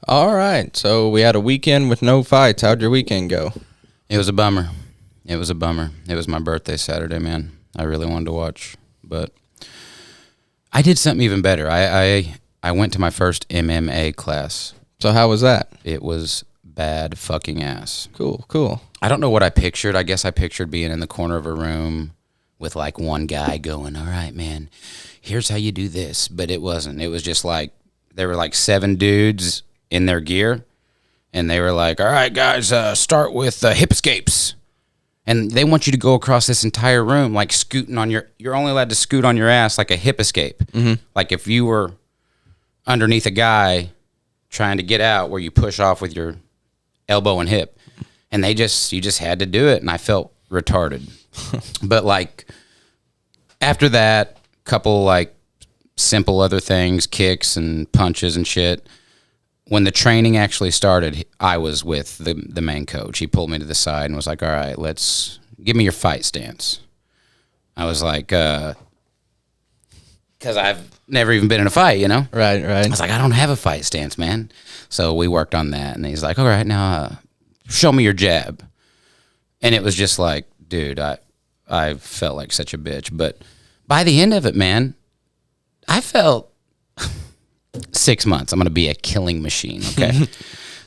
All right, so we had a weekend with no fights. How'd your weekend go? It was a bummer. It was a bummer. It was my birthday Saturday, man. I really wanted to watch, but I did something even better. I went to my first MMA class. So how was that? It was bad fucking ass. Cool. I don't know what I pictured. I guess I pictured being in the corner of a room with like one guy going, "All right, man, here's how you do this." But it wasn't. It was just like there were like 7 dudes in their gear, and they were like, "All right, guys, start with hip escapes." And they want you to go across this entire room like scooting on you're only allowed to scoot on your ass like a hip escape. Mm-hmm. Like if you were underneath a guy trying to get out where you push off with your elbow and hip. And you just had to do it. And I felt retarded. But like after that, couple like simple other things, kicks and punches and shit. When the training actually started, I was with the main coach. He pulled me to the side and was like, "All right, give me your fight stance." I was like, because I've never even been in a fight, you know? Right. I was like, "I don't have a fight stance, man." So we worked on that. And he's like, "All right, now show me your jab." And it was just like, dude, I felt like such a bitch. But by the end of it, man, I felt 6 months, I'm going to be a killing machine, okay?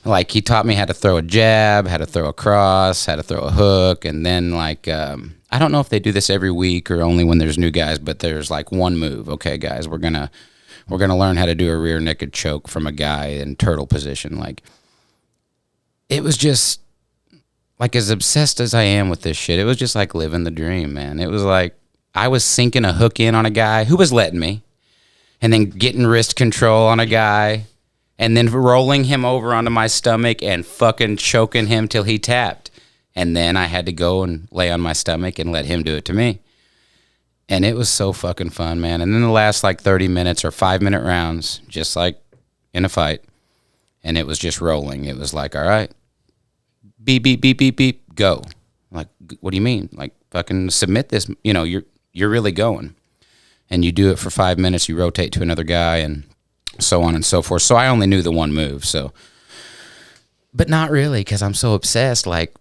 Like, he taught me how to throw a jab, how to throw a cross, how to throw a hook, and then, like, I don't know if they do this every week or only when there's new guys, but there's, like, one move. Okay, guys, we're gonna learn how to do a rear naked choke from a guy in turtle position. Like, it was just, like, as obsessed as I am with this shit, it was just, like, living the dream, man. It was like I was sinking a hook in on a guy who was letting me, and then getting wrist control on a guy, and then rolling him over onto my stomach and fucking choking him till he tapped. And then I had to go and lay on my stomach and let him do it to me. And it was so fucking fun, man. And then the last like 30 minutes or 5-minute rounds, just like in a fight, and it was just rolling. It was like, all right, beep, beep, beep, beep, beep, go. Like, what do you mean? Like, fucking submit this. You know, you're really going. And you do it for 5 minutes, you rotate to another guy, and so on and so forth. So I only knew the one move, but not really, because I'm so obsessed. Like,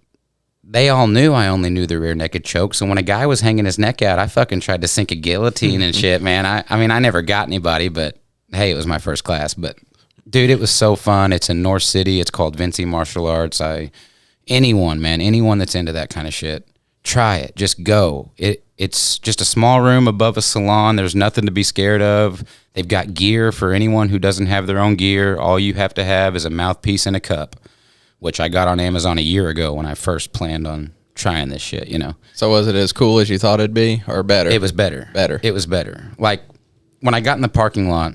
they all knew I only knew the rear naked choke. So when a guy was hanging his neck out, I fucking tried to sink a guillotine and shit, man. I mean, I never got anybody, but hey, it was my first class. But dude, it was so fun. It's in North City. It's called Vinci Martial Arts. Anyone that's into that kind of shit, try it. Just go. It's just a small room above a salon. There's nothing to be scared of. They've got gear for anyone who doesn't have their own gear. All you have to have is a mouthpiece and a cup, which I got on Amazon a year ago when I first planned on trying this shit, you know. So was it as cool as you thought it'd be, or better? It was better. It was better. Like, when I got in the parking lot,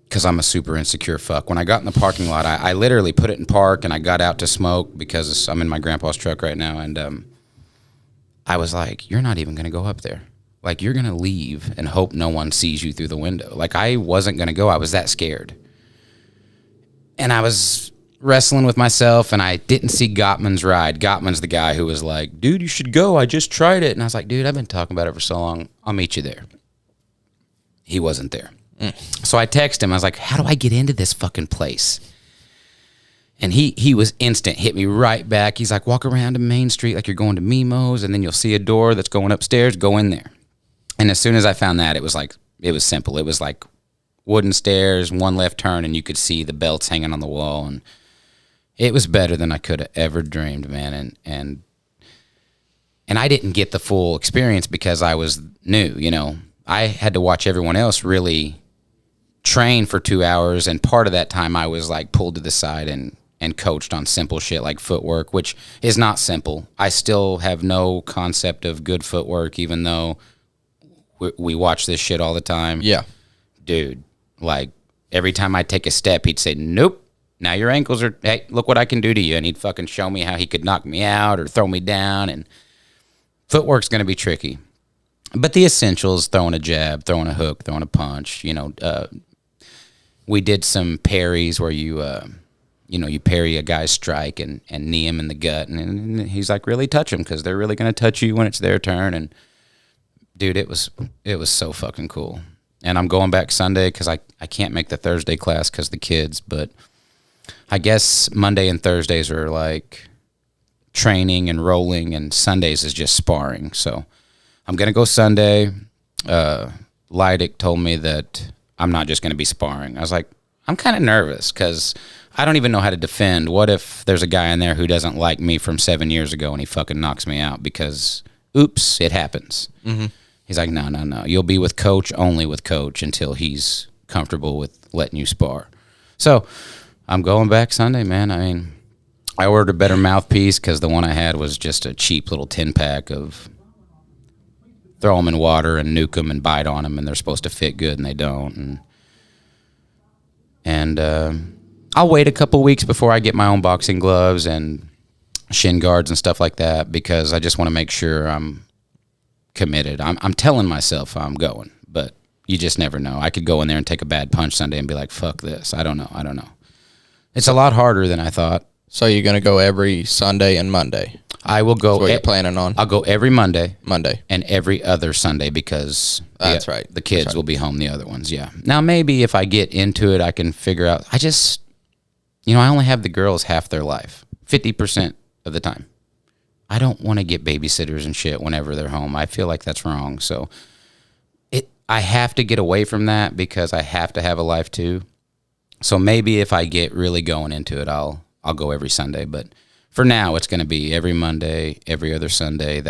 because I'm a super insecure fuck, when I got in the parking lot, I literally put it in park, and I got out to smoke because I'm in my grandpa's truck right now, and I was like, "You're not even going to go up there. Like, you're going to leave and hope no one sees you through the window." Like, I wasn't going to go. I was that scared. And I was wrestling with myself, and I didn't see Gottman's ride. Gottman's the guy who was like, "Dude, you should go. I just tried it." And I was like, "Dude, I've been talking about it for so long. I'll meet you there." He wasn't there. So I texted him. I was like, "How do I get into this fucking place?" And he was instant, hit me right back. He's like, "Walk around to Main Street like you're going to Mimo's, and then you'll see a door that's going upstairs. Go in there." And as soon as I found that, it was simple. It was like wooden stairs, one left turn, and you could see the belts hanging on the wall. And it was better than I could have ever dreamed, man. And I didn't get the full experience because I was new, you know. I had to watch everyone else really train for 2 hours, and part of that time I was like pulled to the side and coached on simple shit like footwork, which is not simple. I still have no concept of good footwork, even though we watch this shit all the time. Yeah. Dude, like, every time I take a step, he'd say, "Nope, now your ankles are, hey, look what I can do to you." And he'd fucking show me how he could knock me out or throw me down. And footwork's going to be tricky. But the essentials, throwing a jab, throwing a hook, throwing a punch, you know, we did some parries where you parry a guy's strike and knee him in the gut. And he's like, "Really touch him, because they're really going to touch you when it's their turn." And dude, it was so fucking cool. and I'm going back Sunday because I can't make the Thursday class because of the kids. But I guess Monday and Thursdays are like training and rolling, and Sundays is just sparring. So I'm going to go Sunday. Leidick told me that I'm not just going to be sparring. I was like, I'm kind of nervous because I don't even know how to defend. What if there's a guy in there who doesn't like me from 7 years ago and he fucking knocks me out because, oops, it happens. Mm-hmm. He's like, no. You'll be with coach, only with coach, until he's comfortable with letting you spar. So I'm going back Sunday, man. I mean, I ordered a better mouthpiece because the one I had was just a cheap little 10-pack of throw them in water and nuke them and bite on them, and they're supposed to fit good, and they don't. And I'll wait a couple weeks before I get my own boxing gloves and shin guards and stuff like that because I just want to make sure I'm committed. I'm telling myself I'm going, but you just never know. I could go in there and take a bad punch Sunday and be like, fuck this. I don't know. It's a lot harder than I thought. So you're going to go every Sunday and Monday? I will go. That's what you're planning on? I'll go every Monday. Monday. And every other Sunday because that's right. The kids will be home, the other ones, yeah. Now, maybe if I get into it, I can figure out. I only have the girls half their life, 50% of the time. I don't want to get babysitters and shit whenever they're home. I feel like that's wrong. So I have to get away from that because I have to have a life too. So maybe if I get really going into it, I'll go every Sunday. But for now, it's going to be every Monday, every other Sunday.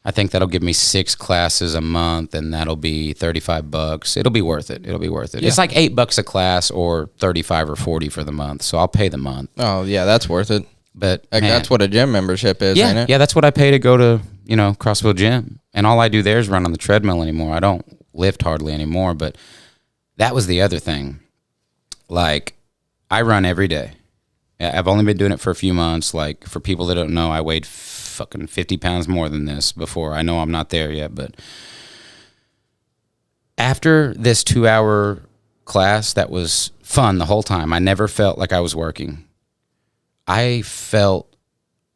I think that'll give me 6 classes a month, and that'll be $35. It'll be worth it. Yeah. It's like $8 a class or 35 or 40 for the month. So I'll pay the month. Oh yeah, that's worth it. But that's what a gym membership is, ain't it? Yeah, that's what I pay to go to, CrossFit Gym. And all I do there is run on the treadmill anymore. I don't lift hardly anymore. But that was the other thing. Like, I run every day. I've only been doing it for a few months. Like, for people that don't know, I weighed fucking 50 pounds more than this before. I know I'm not there yet, but after this 2-hour class that was fun the whole time, I never felt like I was working. I felt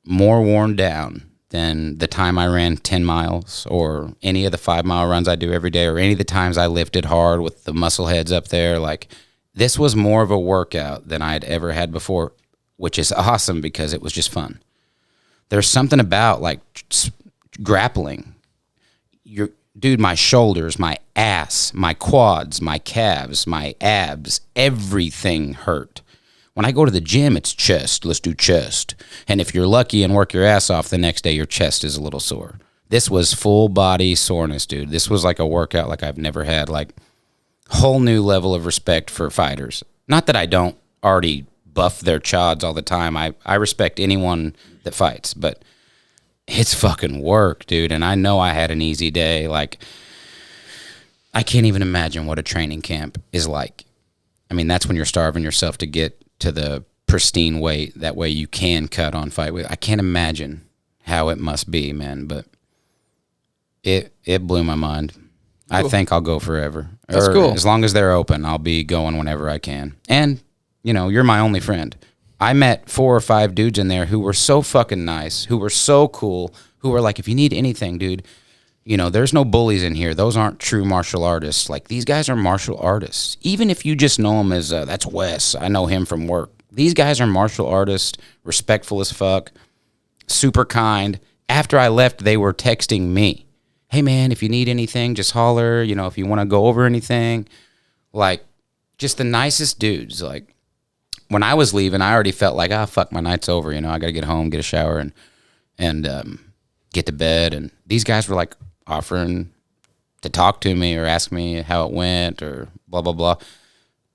more worn down than the time I ran 10 miles or any of the 5-mile runs I do every day or any of the times I lifted hard with the muscle heads up there. Like, this was more of a workout than I'd ever had before, which is awesome because it was just fun. There's something about, like, grappling. Dude, my shoulders, my ass, my quads, my calves, my abs, everything hurt. When I go to the gym, it's chest. Let's do chest. And if you're lucky and work your ass off the next day, your chest is a little sore. This was full body soreness, dude. This was like a workout like I've never had. Like, whole new level of respect for fighters. Not that I don't already buff their chods all the time. I respect anyone that fights, but it's fucking work, dude. And I know I had an easy day. Like, I can't even imagine what a training camp is like. I mean, that's when you're starving yourself to get to the pristine weight. That way you can cut on fight weight. I can't imagine how it must be, man. But it blew my mind. Cool. I think I'll go forever. That's cool. As long as they're open, I'll be going whenever I can. And, you're my only friend. I met 4 or 5 dudes in there who were so fucking nice, who were so cool, who were like, if you need anything, dude, there's no bullies in here. Those aren't true martial artists. Like, these guys are martial artists. Even if you just know them as, that's Wes. I know him from work. These guys are martial artists, respectful as fuck, super kind. After I left, they were texting me. Hey, man, if you need anything, just holler. If you want to go over anything. Like, just the nicest dudes. Like, when I was leaving, I already felt like, fuck, my night's over. I got to get home, get a shower, and get to bed. And these guys were, like, offering to talk to me or ask me how it went or blah, blah, blah.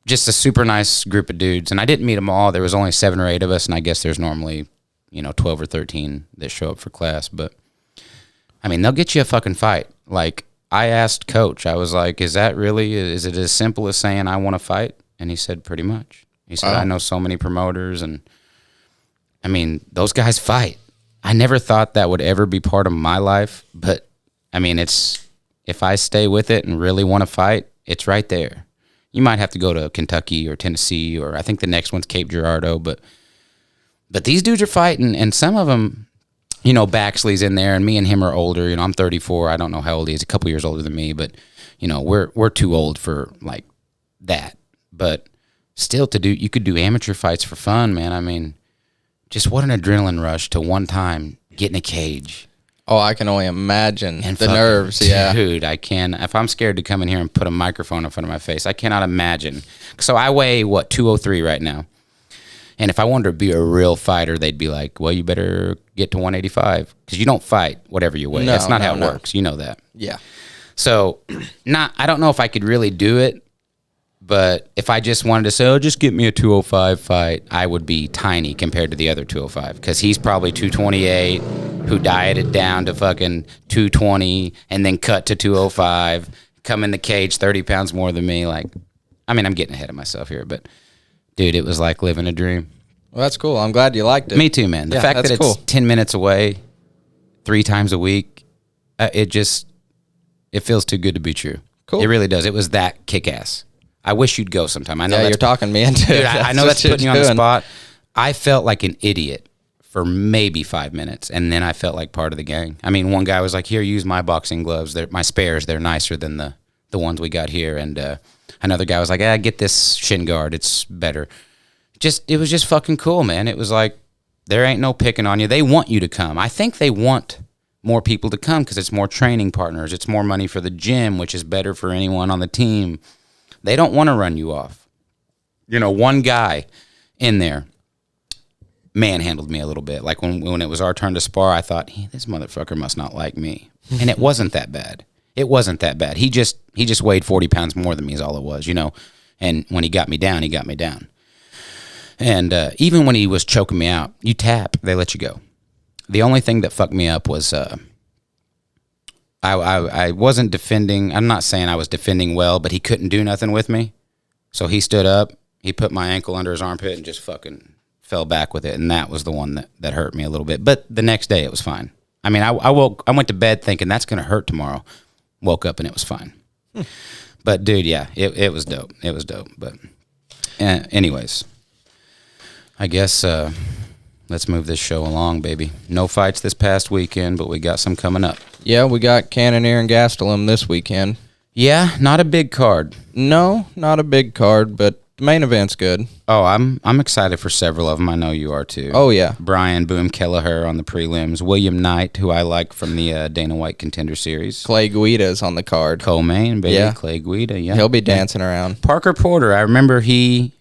Just a super nice group of dudes. And I didn't meet them all. There was only 7 or 8 of us, and I guess there's normally, 12 or 13 that show up for class. But, I mean, they'll get you a fucking fight. Like, I asked Coach, I was like, is it as simple as saying I want to fight? And he said, pretty much. He said, I know so many promoters, and, I mean, those guys fight. I never thought that would ever be part of my life, but, I mean, if I stay with it and really want to fight, it's right there. You might have to go to Kentucky or Tennessee, or I think the next one's Cape Girardeau, but these dudes are fighting, and some of them, Baxley's in there, and me and him are older. I'm 34. I don't know how old he is, a couple years older than me, but, we're too old for like that. But still, you could do amateur fights for fun, man. I mean, just what an adrenaline rush to one time get in a cage. Oh, I can only imagine And the nerves. Yeah, dude, I can. If I'm scared to come in here and put a microphone in front of my face, I cannot imagine. So I weigh 203 right now, and if I wanted to be a real fighter, they'd be like, "Well, you better get to 185 because you don't fight whatever you weigh. That's not how it works. You know that." Yeah. So, I don't know if I could really do it. But if I just wanted to say, oh, just get me a 205 fight, I would be tiny compared to the other 205 because he's probably 228 who dieted down to fucking 220 and then cut to 205, come in the cage 30 pounds more than me. Like, I mean, I'm getting ahead of myself here, but dude, it was like living a dream. Well, that's cool. I'm glad you liked it. Me too, man. The fact that it's cool. 10 minutes away 3 times a week, it feels too good to be true. Cool. It really does. It was that kick-ass. I wish you'd go sometime. I know you're talking me into it. Dude, I know that's putting you on the spot. I felt like an idiot for maybe 5 minutes, and then I felt like part of the gang. I mean, one guy was like, here, use my boxing gloves. They're my spares. They're nicer than the ones we got here. And another guy was like, get this shin guard. It's better. It was just fucking cool, man. It was like, there ain't no picking on you. They want you to come. I think they want more people to come because it's more training partners. It's more money for the gym, which is better for anyone on the team. They don't want to run you off. One guy in there manhandled me a little bit. Like when it was our turn to spar, I thought, hey, this motherfucker must not like me. And it wasn't that bad. It wasn't that bad. He just weighed 40 pounds more than me is all it was, And when he got me down, he got me down. And even when he was choking me out, you tap, they let you go. The only thing that fucked me up was I wasn't defending. I'm not saying I was defending well, but he couldn't do nothing with me. So he stood up. He put my ankle under his armpit and just fucking fell back with it. And that was the one that hurt me a little bit. But the next day it was fine. I mean, I went to bed thinking that's going to hurt tomorrow. Woke up and it was fine. But dude, yeah, it was dope. It was dope. But anyways, I guess let's move this show along, baby. No fights this past weekend, but we got some coming up. Yeah, we got Cannonier and Gastelum this weekend. Yeah, not a big card. No, not a big card, but the main event's good. Oh, I'm excited for several of them. I know you are too. Oh, yeah. Brian Boom Kelleher on the prelims. William Knight, who I like from the Dana White Contender Series. Clay Guida's on the card. Co-main, baby. Yeah. Clay Guida, yeah. He'll be dancing around. Parker Porter, I remember he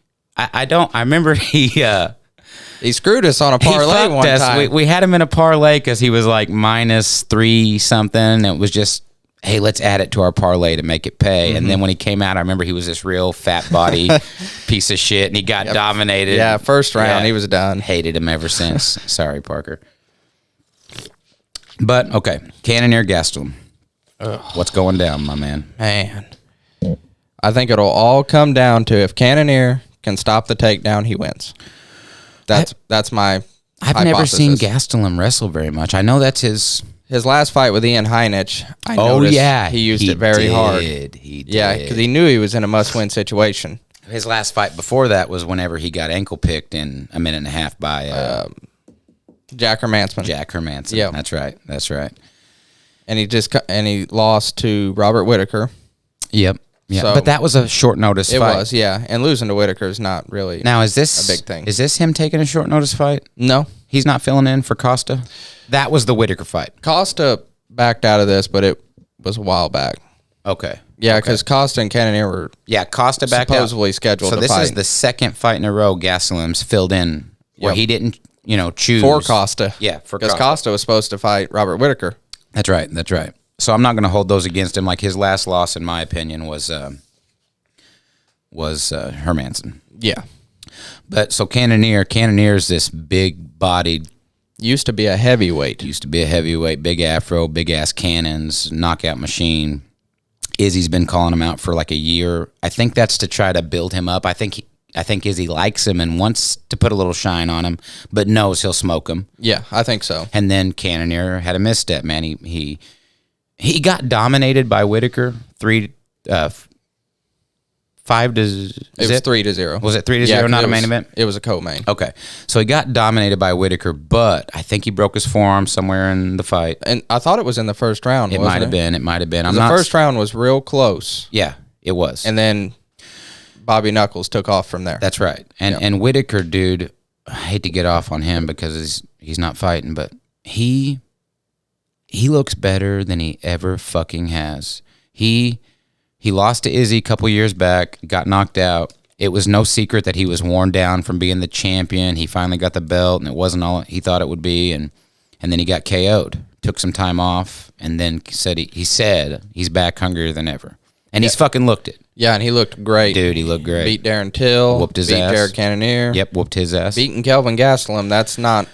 screwed us on a parlay one time. We had him in a parlay because he was like -3 something. It was just, hey, let's add it to our parlay to make it pay. Mm-hmm. And then when he came out, I remember he was this real fat body piece of shit, and he got dominated. Yeah, first round, he was done. Hated him ever since. Sorry, Parker. But, okay, Cannonier Gastelum. What's going down, my man? Man, I think it'll all come down to if Cannonier can stop the takedown, he wins. That's my I've never seen Gastelum wrestle very much. I know that's his last fight with Ian Heinich. I noticed he used it very hard. He did. Yeah, because he knew he was in a must-win situation. His last fight before that was whenever he got ankle picked in a minute and a half by Jack Hermansson. Yeah, that's right. And he lost to Robert Whitaker. Yep. Yeah, so, but that was a short notice fight. It was, yeah. And losing to Whitaker is not really a big thing. Is this him taking a short notice fight? No. He's not filling in for Costa? That was the Whitaker fight. Costa backed out of this, but it was a while back. Okay. Yeah, because Costa and Cannonier were Costa backed supposedly scheduled to fight. So this is the second fight in a row Gastelum's filled in where he didn't, choose. For Costa. Yeah, for Costa. Because Costa was supposed to fight Robert Whitaker. That's right. So I'm not going to hold those against him. Like his last loss, in my opinion, was Hermansson. Yeah. But so Cannonier's this big-bodied. Used to be a heavyweight. Big afro, big-ass cannons, knockout machine. Izzy's been calling him out for like a year. I think that's to try to build him up. I think Izzy likes him and wants to put a little shine on him, but knows he'll smoke him. Yeah, I think so. And then Cannonier had a misstep, man. He got dominated by Whitaker 5 to... It was 3-0. Was it 3-0, not a main event? It was a co-main. Okay. So he got dominated by Whitaker, but I think he broke his forearm somewhere in the fight. And I thought it was in the first round, It might have been. It might have been. The first round was real close. Yeah, it was. And then Bobby Knuckles took off from there. That's right. And Whitaker, dude, I hate to get off on him because he's not fighting, but he looks better than he ever fucking has. He lost to Izzy a couple years back, got knocked out. It was no secret that he was worn down from being the champion. He finally got the belt, and it wasn't all he thought it would be. And then he got KO'd, took some time off, and then said he's back hungrier than ever. And he's fucking looked it. Yeah, and he looked great. Dude, he looked great. Beat Darren Till. Whooped his beat ass. Jared Cannonier. Yep, whooped his ass. Beating Kelvin Gastelum, that's not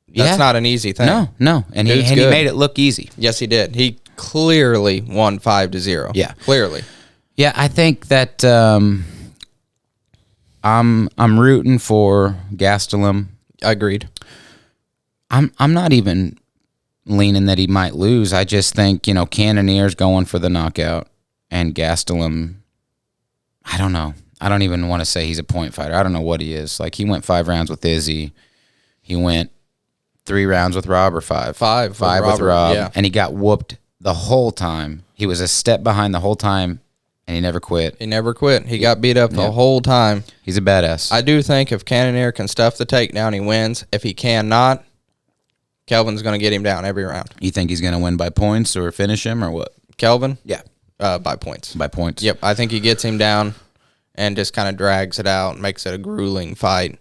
an easy thing. No. And he made it look easy. Yes, he did. He clearly won 5-0. Yeah. Clearly. Yeah, I think that I'm rooting for Gastelum. Agreed. I'm not even leaning that he might lose. I just think, Cannonier's going for the knockout, and Gastelum, I don't know. I don't even want to say he's a point fighter. I don't know what he is. Like, he went 5 rounds with Izzy. He went 3 rounds with Rob, or 5? 5 with Rob. Yeah. And he got whooped the whole time. He was a step behind the whole time, and he never quit. He got beat up the whole time. He's a badass. I do think if Cannonier can stuff the takedown, he wins. If he cannot, Kelvin's going to get him down every round. You think he's going to win by points or finish him or what? Kelvin? Yeah. By points. By points. Yep. I think he gets him down and just kind of drags it out and makes it a grueling fight.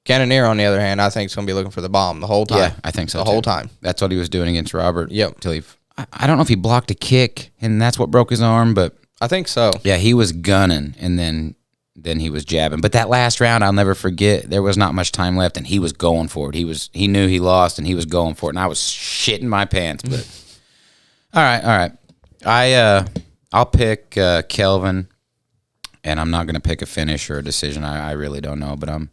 Cannonier, on the other hand, I think is going to be looking for the bomb the whole time. Yeah, I think so The whole time. That's what he was doing against Robert. Yep. Till I don't know if he blocked a kick and that's what broke his arm, but I think so. yeah, he was gunning and then he was jabbing. But that last round, I'll never forget. There was not much time left, and he was going for it. He knew he lost, and he was going for it, and I was shitting my pants. But all right. I'll pick Kelvin, and I'm not going to pick a finish or a decision. I really don't know, but I'm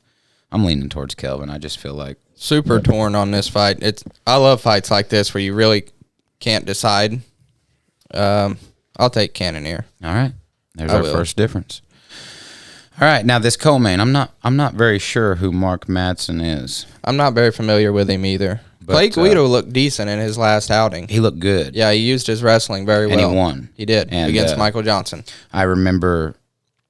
leaning towards Kelvin. I just feel like super torn on this fight. I love fights like this where you really can't decide. I'll take Cannonier. All right, there's our first difference. All right, now this co-main, I'm not very sure who Mark Madsen is. I'm not very familiar with him either. But, Clay Guido looked decent in his last outing. He looked good. Yeah, he used his wrestling very well. And he won. He did, against Michael Johnson. I remember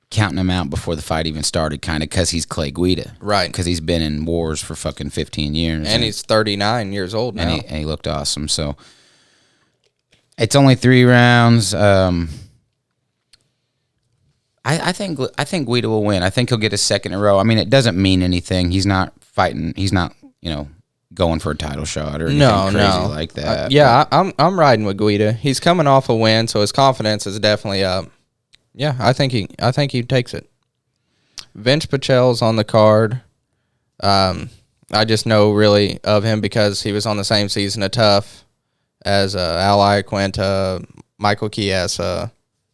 counting him out before the fight even started, kind of, because he's Clay Guida. Right. Because he's been in wars for fucking 15 years. And he's 39 years old now. And he looked awesome. So it's only 3 rounds. I think Guida will win. I think he'll get a second in a row. I mean, it doesn't mean anything. He's not fighting. He's not, going for a title shot or anything crazy like that. I'm riding with Guida. He's coming off a win, so his confidence is definitely up. Yeah, I think he takes it. Vince Pachel's on the card. I just know really of him because he was on the same season of Tough as Ally Quinta, Michael Chiesa.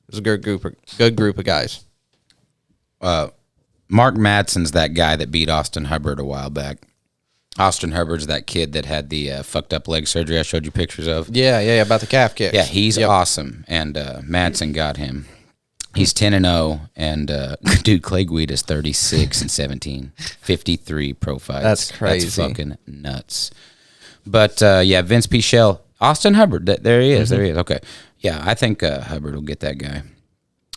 It was a good group of guys. Mark Madsen's that guy that beat Austin Hubbard a while back. Austin Hubbard's that kid that had the fucked up leg surgery I showed you pictures of. Yeah, about the calf kicks. Yeah, he's awesome, and Madsen got him. He's 10-0, and dude, Clay Guida is 36-17, 53 pro fights. That's crazy. That's fucking nuts. But Vince Pichel, Austin Hubbard. There he is. There he is. Okay, yeah, I think Hubbard will get that guy.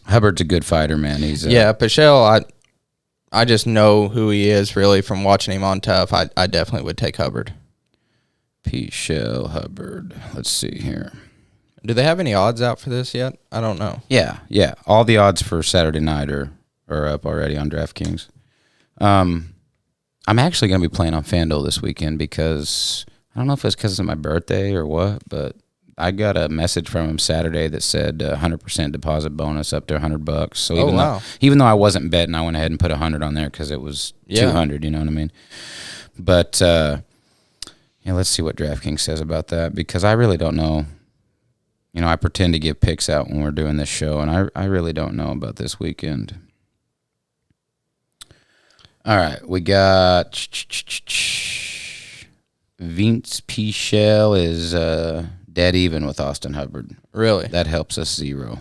Hubbard's a good fighter, man. He's Pichel. I just know who he is really from watching him on Tough. I definitely would take Hubbard. Pichel Hubbard. Let's see here. Do they have any odds out for this yet? I don't know. Yeah. All the odds for Saturday night are up already on DraftKings. I'm actually going to be playing on FanDuel this weekend because I don't know if it's because it's my birthday or what, but I got a message from him Saturday that said 100% deposit bonus up to $100. So even though I wasn't betting, I went ahead and put 100 on there because it was 200. You know what I mean? But let's see what DraftKings says about that because I really don't know. I pretend to give picks out when we're doing this show, and I really don't know about this weekend. All right, we got Vince Pichel is dead even with Austin Hubbard. Really? That helps us 0.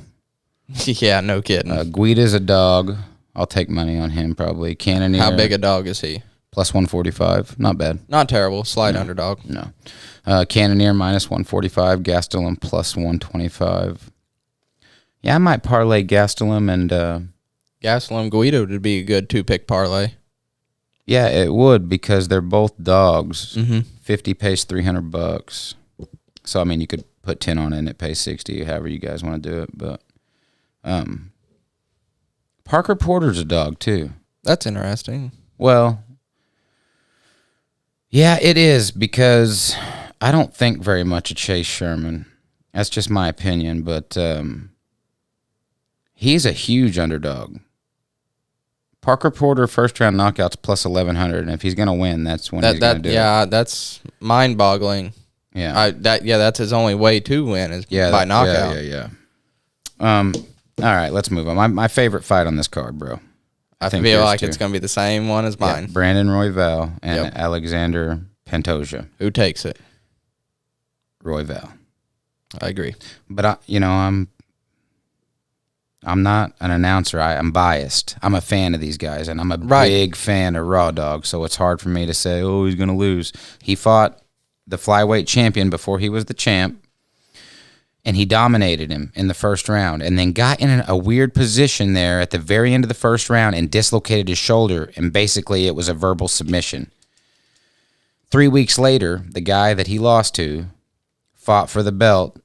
Yeah, no kidding. Guida's a dog. I'll take money on him probably. Cannonier. How big a dog is he? Plus 145. Not bad. Not terrible. Slight underdog. No. Cannonier minus 145. Gastelum plus 125. Yeah, I might parlay Gastelum and... Gastelum Guido would be a good 2-pick parlay. Yeah, it would because they're both dogs. Mm-hmm. 50 pays $300. So, I mean, you could put 10 on it and it pays 60, however you guys want to do it. But Parker Porter's a dog, too. That's interesting. Well, yeah, it is because I don't think very much of Chase Sherman. That's just my opinion, but he's a huge underdog. Parker Porter first-round knockouts plus 1,100, and if he's going to win, that's when he's going to do it. Yeah, that's mind-boggling. Yeah. That's his only way to win is by knockout. Yeah. All right, let's move on. My favorite fight on this card, bro. I feel like it's going to be the same one as mine. Yeah, Brandon Royval and Alexander Pantoja. Who takes it? Royval. I agree. But I'm not an announcer. I'm biased. I'm a fan of these guys, and I'm a big fan of Raw Dog, so it's hard for me to say, oh, he's going to lose. He fought the flyweight champion before he was the champ, and he dominated him in the first round and then got in a weird position there at the very end of the first round and dislocated his shoulder, and basically it was a verbal submission. 3 weeks later, the guy that he lost to fought for the belt,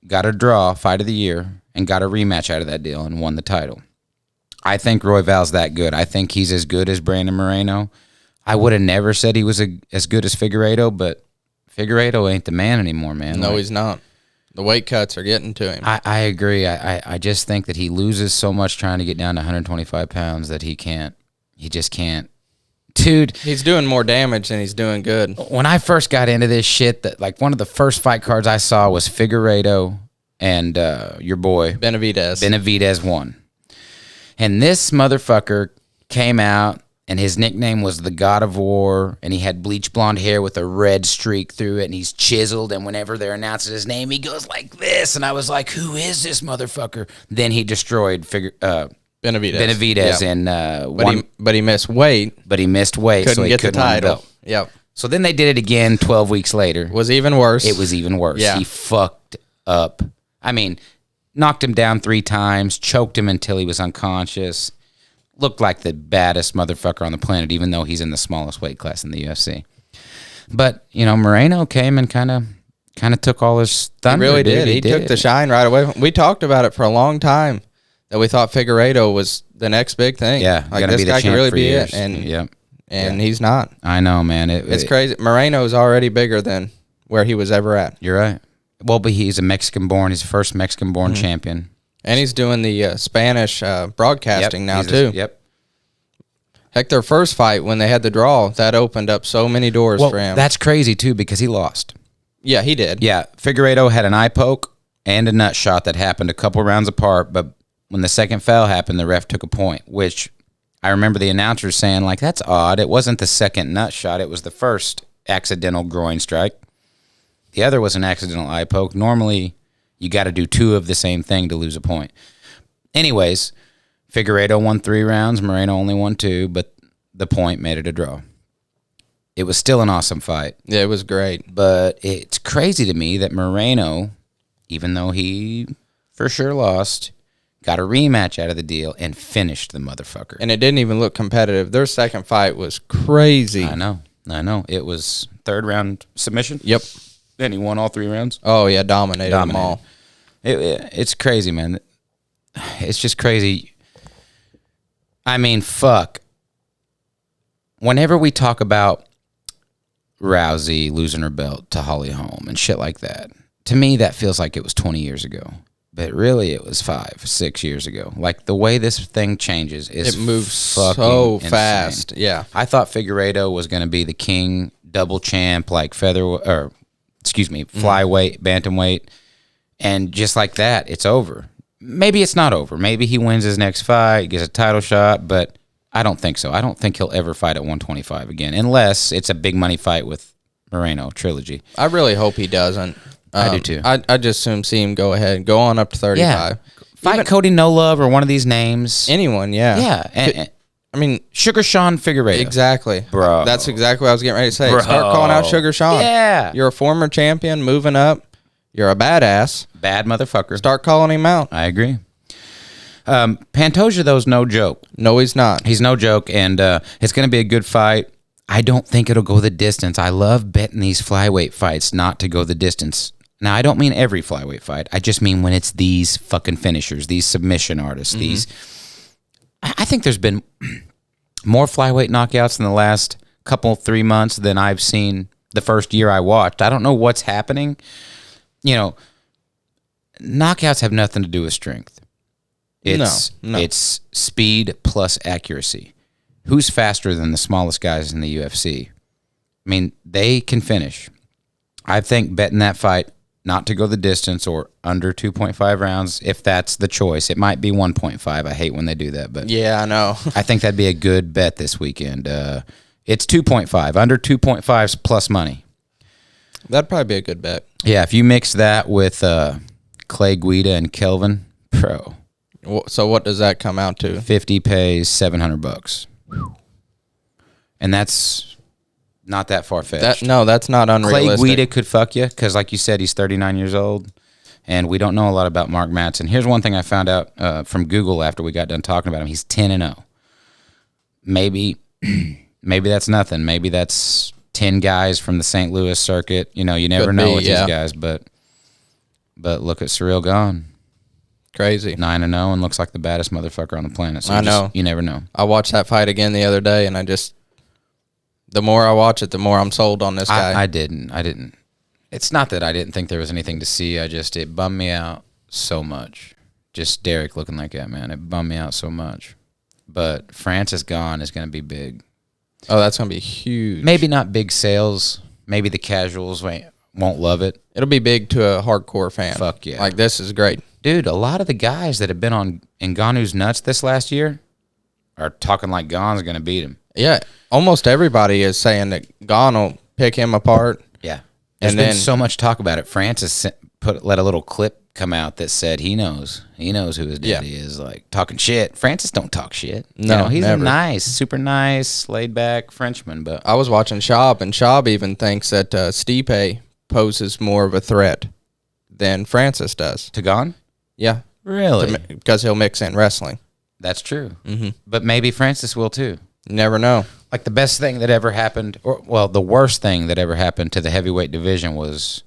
got a draw, fight of the year, and got a rematch out of that deal and won the title. I think Royval's that good. I think he's as good as Brandon Moreno. I would have never said he was as good as Figueiredo, but Figueiredo ain't the man anymore, man. No, he's not. The weight cuts are getting to him. I agree. I just think that he loses so much trying to get down to 125 pounds that he just can't. Dude. He's doing more damage than he's doing good. When I first got into this shit, one of the first fight cards I saw was Figueiredo and your boy Benavidez. Benavidez won. And this motherfucker came out, and his nickname was the God of War, and he had bleach blonde hair with a red streak through it, and he's chiseled, and whenever they're announcing his name, he goes like this, and I was like, who is this motherfucker? Then he destroyed Benavidez in but he missed weight. But he missed weight, couldn't so he get couldn't the title. win the belt. Yep. So then they did it again 12 weeks later. Was even worse. It was even worse. Yeah. He fucked up. I mean, knocked him down 3 times, choked him until he was unconscious. Looked like the baddest motherfucker on the planet, even though he's in the smallest weight class in the UFC. But, Moreno came and kind of took all his thunder. He really did. He took the shine right away. We talked about it for a long time, that we thought Figueiredo was the next big thing. Yeah, like this guy could really be years. it. And he's not. I know, man. It's crazy. Moreno's already bigger than where he was ever at. You're right. Well, but he's a Mexican-born. He's the first Mexican-born champion. And he's doing the Spanish broadcasting now, too. Yep. Heck, their first fight, when they had the draw, that opened up so many doors for him. That's crazy, too, because he lost. Yeah, he did. Yeah, Figueiredo had an eye poke and a nut shot that happened a couple rounds apart, but when the second foul happened, the ref took a point, which I remember the announcer saying, like, that's odd. It wasn't the second nut shot. It was the first accidental groin strike. The other was an accidental eye poke. Normally, you got to do 2 of the same thing to lose a point. Anyways, Figueiredo won 3 rounds. Moreno only won 2, but the point made it a draw. It was still an awesome fight. Yeah, it was great. But it's crazy to me that Moreno, even though he for sure lost, got a rematch out of the deal and finished the motherfucker. And it didn't even look competitive. Their second fight was crazy. I know. It was 3rd round submission. Yep. Then he won all 3 rounds. Oh, yeah, dominated them all. It's crazy, man. It's just crazy. I mean, fuck. Whenever we talk about Rousey losing her belt to Holly Holm and shit like that, to me that feels like it was 20 years ago. But really it was 5, 6 years ago. Like the way this thing changes is it moves so fast. Insane. Yeah. I thought Figueiredo was going to be the king, double champ, like flyweight, bantamweight. And just like that, it's over. Maybe it's not over. Maybe he wins his next fight, gets a title shot, but I don't think so. I don't think he'll ever fight at 125 again, unless it's a big money fight with Moreno trilogy. I really hope he doesn't. I do too. I just assume see him go ahead, go on up to 35. Yeah. Fight Cody No Love or one of these names. Anyone, yeah. Yeah. And, I mean, Sugar Sean Figueiredo. exactly. Bro. That's exactly what I was getting ready to say. Bro. Start calling out Sugar Sean. Yeah. You're a former champion, moving up. You're a badass. Bad motherfucker. Start calling him out. I agree. Pantoja, though, is no joke. No, he's not. He's no joke, and it's going to be a good fight. I don't think it'll go the distance. I love betting these flyweight fights not to go the distance. Now, I don't mean every flyweight fight. I just mean when it's these fucking finishers, these submission artists, these... I think there's been more flyweight knockouts in the last 3 months than I've seen the first year I watched. I don't know what's happening. You know, knockouts have nothing to do with strength. It's speed plus accuracy. Who's faster than the smallest guys in the UFC? I mean, they can finish. I think betting that fight not to go the distance or under 2.5 rounds, if that's the choice. It might be 1.5. I hate when they do that, but yeah, I know. I think that'd be a good bet this weekend. It's 2.5. Under 2.5's plus money. That'd probably be a good bet. Yeah, if you mix that with Clay Guida and Kelvin, pro. So what does that come out to? 50 pays $700. And that's not that far-fetched. That's not unrealistic. Clay Guida could fuck you because, like you said, he's 39 years old, and we don't know a lot about Mark Madsen. Here's one thing I found out from Google after we got done talking about him. He's 10-0. Maybe that's nothing. Maybe that's 10 guys from the St. Louis circuit. You know, you never know with these guys, but look at Cyril Gane. Crazy. 9-0 and looks like the baddest motherfucker on the planet. So I know. You never know. I watched that fight again the other day, and the more I watch it, the more I'm sold on this guy. I didn't. It's not that I didn't think there was anything to see. It bummed me out so much. Just Derek looking like that, man. It bummed me out so much. But Francis Gane is going to be big. Oh, that's going to be huge. Maybe not big sales. Maybe the casuals won't love it. It'll be big to a hardcore fan. Fuck yeah. Like, this is great. Dude, a lot of the guys that have been on Ngannou's nuts this last year are talking like Gane's going to beat him. Yeah, almost everybody is saying that Gane will pick him apart. Yeah. There's been so much talk about it. Francis let a little clip come out that said he knows who his daddy is, like talking shit. Francis don't talk shit. No, he's never. a nice, super nice, laid back Frenchman. But I was watching Schaub, and Schaub even thinks that Stipe poses more of a threat than Francis does. To Gane? Yeah. Really? Because he'll mix in wrestling. That's true. Mm-hmm. But maybe Francis will too. You never know. Like the best thing that ever happened, the worst thing that ever happened to the heavyweight division was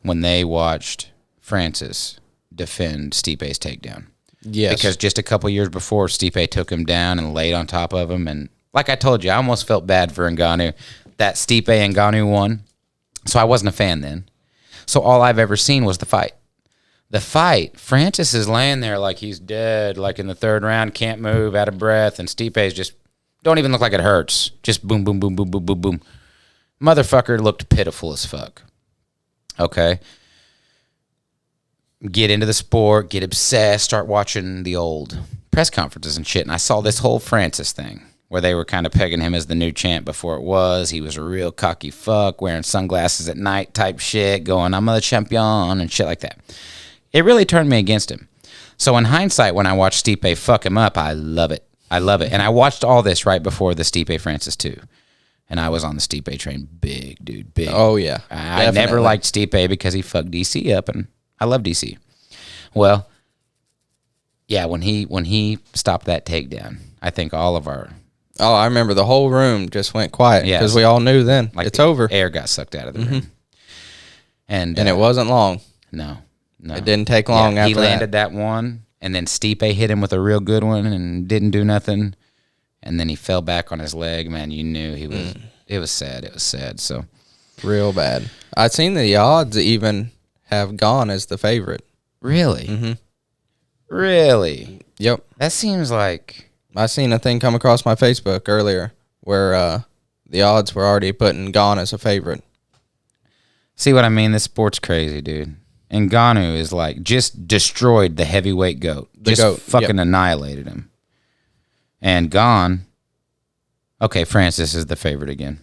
when they watched Francis defend Stipe's takedown. Yes. Because just a couple years before, Stipe took him down and laid on top of him. And like I told you, I almost felt bad for Ngannou. That Stipe and Ngannou won. So I wasn't a fan then. So all I've ever seen was the fight. The fight, Francis is laying there like he's dead, like in the third round, can't move, out of breath, and Stipe's just, don't even look like it hurts. Just boom, boom, boom, boom, boom, boom, boom. Motherfucker looked pitiful as fuck. Okay? Get into the sport, get obsessed, start watching the old press conferences and shit, and I saw this whole Francis thing where they were kind of pegging him as the new champ before it was. He was a real cocky fuck, wearing sunglasses at night type shit, going, I'm a champion, and shit like that. It really turned me against him. So in hindsight, when I watched Stipe fuck him up, I love it. I love it. And I watched all this right before the Stipe Francis 2. And I was on the Stipe train big, dude, big. Oh, yeah. I never liked Stipe because he fucked DC up, and I love DC. Well, yeah, when he stopped that takedown, I think all of our... Oh, I remember the whole room just went quiet because we all knew then. Like it's over. Air got sucked out of the room. And it wasn't long. No. It didn't take long after that. He landed that one, and then Stipe hit him with a real good one and didn't do nothing. And then he fell back on his leg. Man, you knew he was... It was sad. It was sad. So real bad. I'd seen the odds even have Gane as the favorite. Really? Mm-hmm. Really? Yep. That seems like... I seen a thing come across my Facebook earlier where the odds were already putting Gane as a favorite. See what I mean? This sport's crazy, dude. And Ngannou is like just destroyed the heavyweight goat. Fucking annihilated him. And Gane, okay, Francis is the favorite again.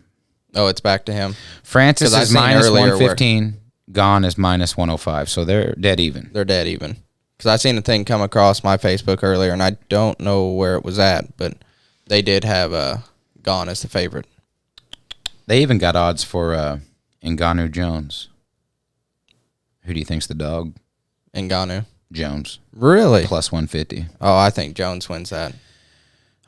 Oh, it's back to him. Francis is minus 115. Gane is minus 105. So they're dead even. They're dead even. Because I seen a thing come across my Facebook earlier, and I don't know where it was at, but they did have Gone as the favorite. They even got odds for Ngannou Jones. Who do you think's the dog? Ngannou. Jones. Really? Plus 150. Oh, I think Jones wins that.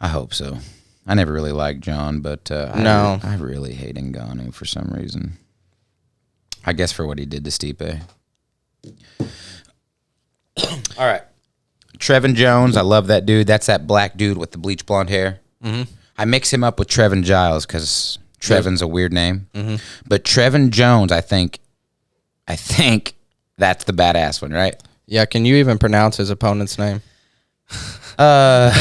I hope so. I never really liked John, but No. I really hate Ngannou for some reason. I guess for what he did to Stipe. All right. Trevin Jones, I love that dude. That's that black dude with the bleach blonde hair. Mm-hmm. I mix him up with Trevin Giles because Trevin's a weird name. Mm-hmm. But Trevin Jones, I think that's the badass one, right? Yeah, can you even pronounce his opponent's name? No.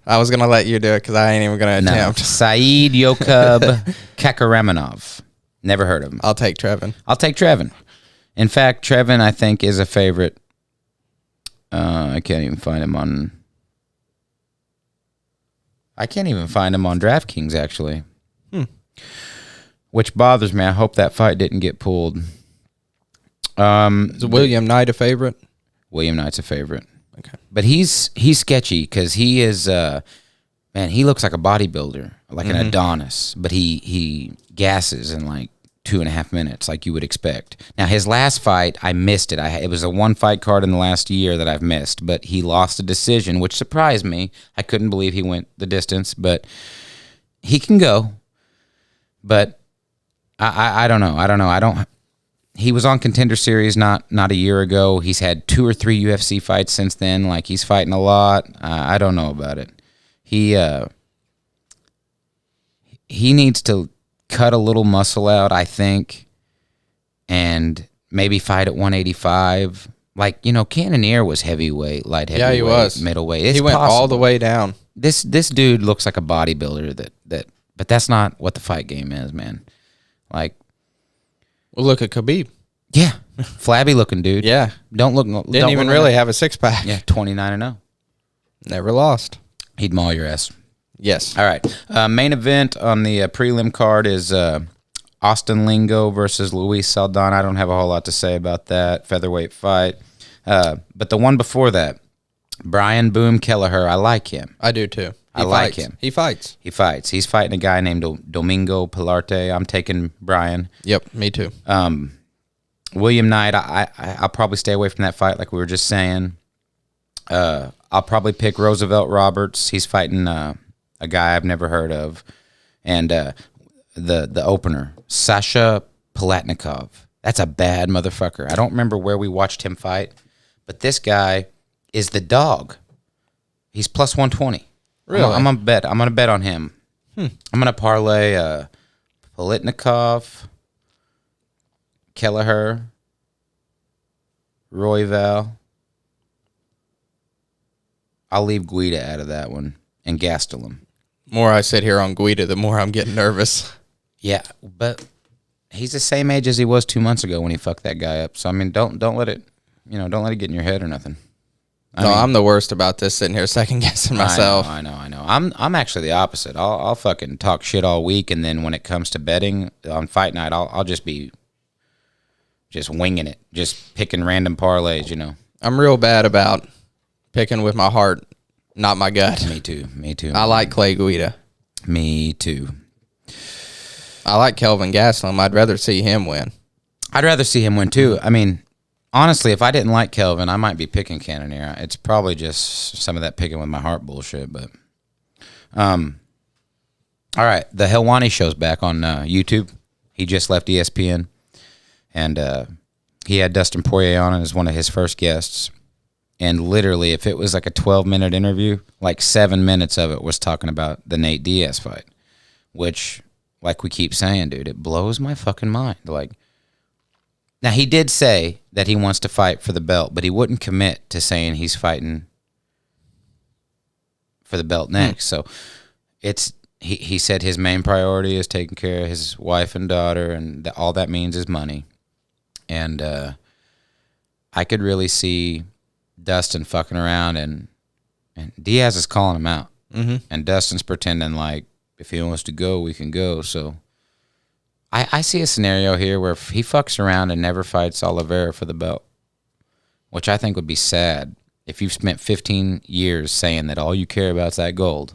I was going to let you do it because I ain't even going to attempt. Saeed Yokub Kakaramanov. Never heard of him. I'll take Trevin. I'll take Trevin. In fact, Trevin, I think, is a favorite. I can't even find him on DraftKings, actually. Which bothers me. I hope that fight didn't get pulled. Is William Knight a favorite? William Knight's a favorite. Okay. But he's sketchy because he is, man, he looks like a bodybuilder, like an Adonis, but he gasses in like 2.5 minutes like you would expect. Now, his last fight, I missed it. It was a one-fight card in the last year that I've missed, but he lost a decision, which surprised me. I couldn't believe he went the distance, but he can go. But I don't know. He was on Contender Series not a year ago. He's had 2 or 3 UFC fights since then. Like, he's fighting a lot. I don't know about it. He needs to cut a little muscle out, I think, and maybe fight at 185. Like, Cannonier was heavyweight, light heavyweight, he was. middleweight. It's he went possible. all the way down. This dude looks like a bodybuilder but that's not what the fight game is, man. Like, Well, look at Khabib. yeah, flabby looking dude. Yeah. Didn't even really have a six-pack. Yeah, 29-0. Never lost. He'd maul your ass. Yes. All right. Main event on the prelim card is Austin Lingo versus Luis Saldan. I don't have a whole lot to say about that featherweight fight. But the one before that, Brian Boom Kelleher, I like him. I do too. I like him. He fights. He fights. He's fighting a guy named Domingo Pilarte. I'm taking Brian. Yep, me too. William Knight, I'll probably stay away from that fight like we were just saying. I'll probably pick Roosevelt Roberts. He's fighting a guy I've never heard of. And the opener, Sasha Palatnikov. That's a bad motherfucker. I don't remember where we watched him fight, but this guy is the dog. He's plus 120. Really? I'm gonna bet. I'm gonna bet on him. I'm gonna parlay Palatnikov, Kelleher, Royval. I'll leave Guida out of that one, and Gastelum. The more I sit here on Guida, the more I'm getting nervous. Yeah, but he's the same age as he was 2 months ago when he fucked that guy up. So I mean, don't let it, don't let it get in your head or nothing. I'm the worst about this, sitting here second guessing myself. I know. I'm actually the opposite. I'll fucking talk shit all week, and then when it comes to betting on fight night, I'll just be just winging it, just picking random parlays. I'm real bad about picking with my heart, not my gut. Me too. I like Clay Guida. Me too. I like Kelvin Gastelum. I'd rather see him win. I'd rather see him win too. I mean, honestly, if I didn't like Kelvin, I might be picking Cannonier. It's probably just some of that picking with my heart bullshit. But, all right, the Helwani show's back on YouTube. He just left ESPN, and he had Dustin Poirier on as one of his first guests. And literally, if it was like a 12-minute interview, like 7 minutes of it was talking about the Nate Diaz fight, which, like we keep saying, dude, it blows my fucking mind. Like, now, he did say that he wants to fight for the belt, but he wouldn't commit to saying he's fighting for the belt next. So he said his main priority is taking care of his wife and daughter, and all that means is money. And I could really see Dustin fucking around, and Diaz is calling him out. Mm-hmm. And Dustin's pretending like, if he wants to go, we can go. So I see a scenario here where if he fucks around and never fights Oliveira for the belt, which I think would be sad if you've spent 15 years saying that all you care about is that gold.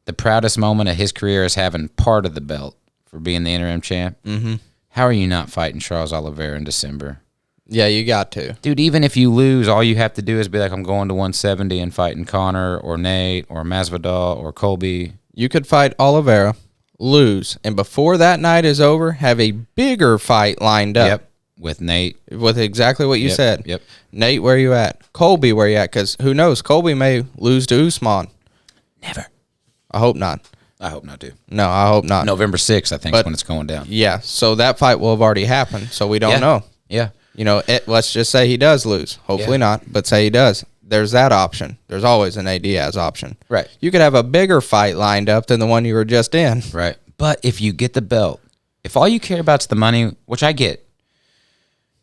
The proudest moment of his career is having part of the belt for being the interim champ. Mm-hmm. How are you not fighting Charles Oliveira in December? Yeah, you got to. Dude, even if you lose, all you have to do is be like, I'm going to 170 and fighting Connor or Nate or Masvidal or Colby. You could fight Oliveira, lose, and before that night is over, have a bigger fight lined up. Yep, with Nate. With exactly what you said. Yep. Nate, where you at? Colby, where you at? Because who knows? Colby may lose to Usman. Never. I hope not. I hope not, too. No, I hope not. November 6th, I think, is when it's going down. Yeah, so that fight will have already happened, so we don't know. Yeah. You know, let's just say he does lose. Hopefully not, but say he does. There's that option. There's always an Nate Diaz option. Right. You could have a bigger fight lined up than the one you were just in. Right. But if you get the belt, if all you care about is the money, which I get,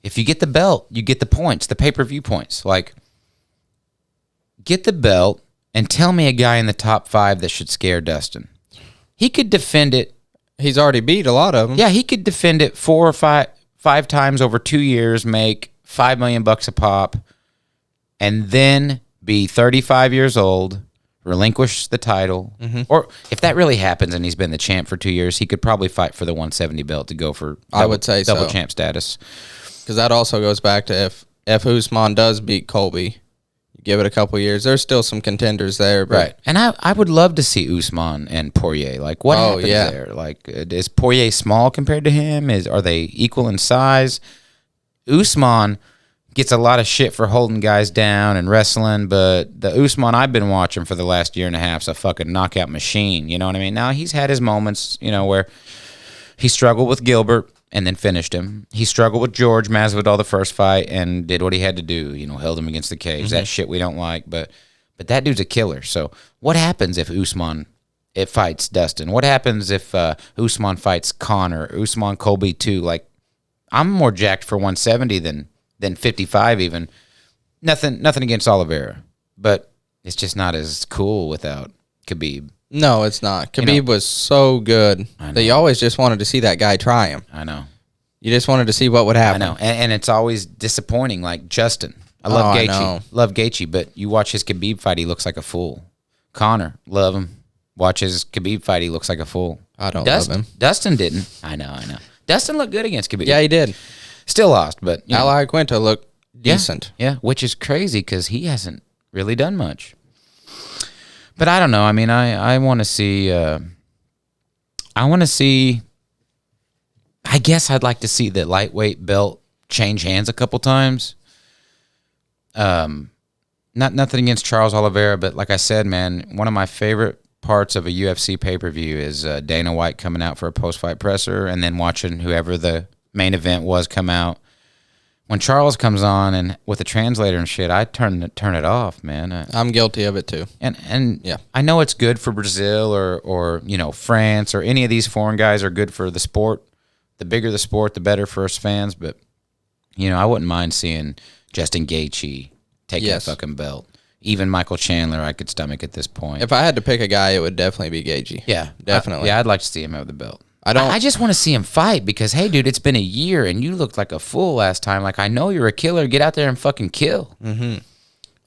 if you get the belt, you get the points, the pay-per-view points. Like, get the belt and tell me a guy in the top 5 that should scare Dustin. He could defend it. He's already beat a lot of them. Yeah, he could defend it 4 or 5 times over 2 years, make $5 million a pop, and then be 35 years old, relinquish the title. Mm-hmm. Or if that really happens and he's been the champ for 2 years, he could probably fight for the 170 belt to go for double champ status. Because that also goes back to if Usman does beat Colby, give it a couple years, there's still some contenders there. But right. And I would love to see Usman and Poirier. Like, what happens there? Like, is Poirier small compared to him? Are they equal in size? Usman gets a lot of shit for holding guys down and wrestling, but the Usman I've been watching for the last year and a half is a fucking knockout machine. You know what I mean? Now, he's had his moments, you know, where he struggled with Gilbert and then finished him. He struggled with George Masvidal the first fight and did what he had to do, you know, held him against the cage. Mm-hmm. That shit we don't like, but that dude's a killer. So what happens if Usman fights Dustin? What happens if Usman fights Connor, Usman Colby too? Like, I'm more jacked for 170 than 55 even. Nothing against Oliveira, but it's just not as cool without Khabib. No, it's not. Khabib was so good that you always just wanted to see that guy try him. I know. You just wanted to see what would happen. I know. And it's always disappointing. Like Justin. I love Gaethje. Love Gaethje, but you watch his Khabib fight, he looks like a fool. Connor, love him. Watch his Khabib fight, he looks like a fool. I don't love him. Dustin didn't. I know. Dustin looked good against Khabib. Yeah, he did. Still lost, but... Ali Quinta looked decent. Yeah, which is crazy because he hasn't really done much. But I don't know. I mean, I want to see... I guess I'd like to see the lightweight belt change hands a couple times. Nothing against Charles Oliveira, but like I said, man, one of my favorite parts of a UFC pay-per-view is Dana White coming out for a post-fight presser and then watching whoever the main event was come out. When Charles comes on and with a translator and shit, I turn it off, man. I'm guilty of it too. And yeah, I know it's good for Brazil or you know, France or any of these foreign guys are good for the sport. The bigger the sport, the better for us fans. But you know, I wouldn't mind seeing Justin Gaethje take that fucking belt. Even Michael Chandler, I could stomach at this point. If I had to pick a guy, it would definitely be Gaethje. Yeah, definitely. I'd like to see him have the belt. I just want to see him fight because, hey, dude, it's been a year and you looked like a fool last time. Like, I know you're a killer. Get out there and fucking kill. Mm-hmm.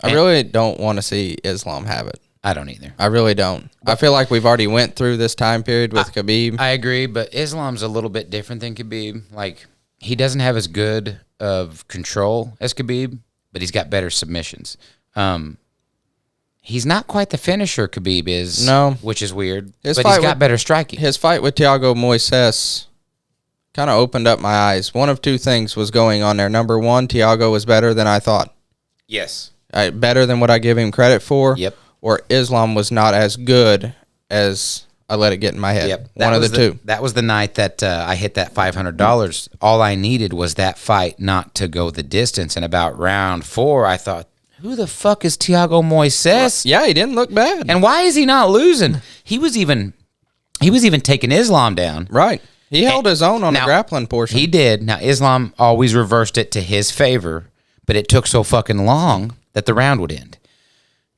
I really don't want to see Islam have it. I don't either. I really don't. I feel like we've already went through this time period with Khabib. I agree, but Islam's a little bit different than Khabib. Like, he doesn't have as good of control as Khabib, but he's got better submissions. He's not quite the finisher Khabib is, which is weird, but he's got better striking. His fight with Thiago Moises kind of opened up my eyes. One of two things was going on there. Number one, Thiago was better than I thought. Yes. Better than what I give him credit for. Yep. Or Islam was not as good as I let it get in my head. Yep. One of the two. That was the night that I hit that $500. All I needed was that fight not to go the distance. And about round 4, I thought, who the fuck is Thiago Moises? Yeah, he didn't look bad. And why is he not losing? He was even taking Islam down. Right. He held his own on the grappling portion. He did. Now, Islam always reversed it to his favor, but it took so fucking long that the round would end.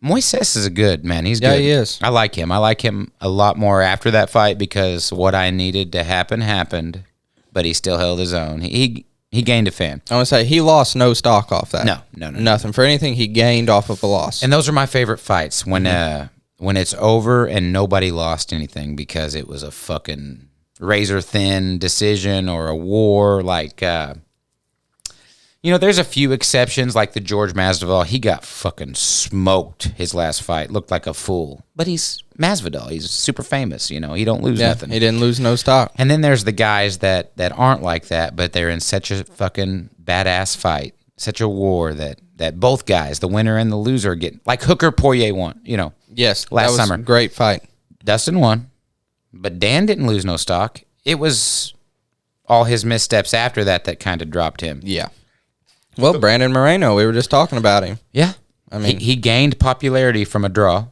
Moises is a good man. He's good. Yeah, he is. I like him. I like him a lot more after that fight because what I needed to happen happened, but he still held his own. He He gained a fan. I want to say he lost no stock off that. No. Nothing. For anything, he gained off of a loss. And those are my favorite fights when it's over and nobody lost anything because it was a fucking razor thin decision or a war. Like, there's a few exceptions like the George Masvidal. He got fucking smoked his last fight. Looked like a fool. But he's Masvidal. He's super famous. He don't lose nothing. He didn't lose no stock. And then there's the guys that aren't like that, but they're in such a fucking badass fight, such a war that both guys, the winner and the loser, get like Hooker Poirier won. Yes, last that was summer, a great fight. Dustin won, but Dan didn't lose no stock. It was all his missteps after that kind of dropped him. Yeah. Well, Brandon Moreno, we were just talking about him. Yeah, I mean, he gained popularity from a draw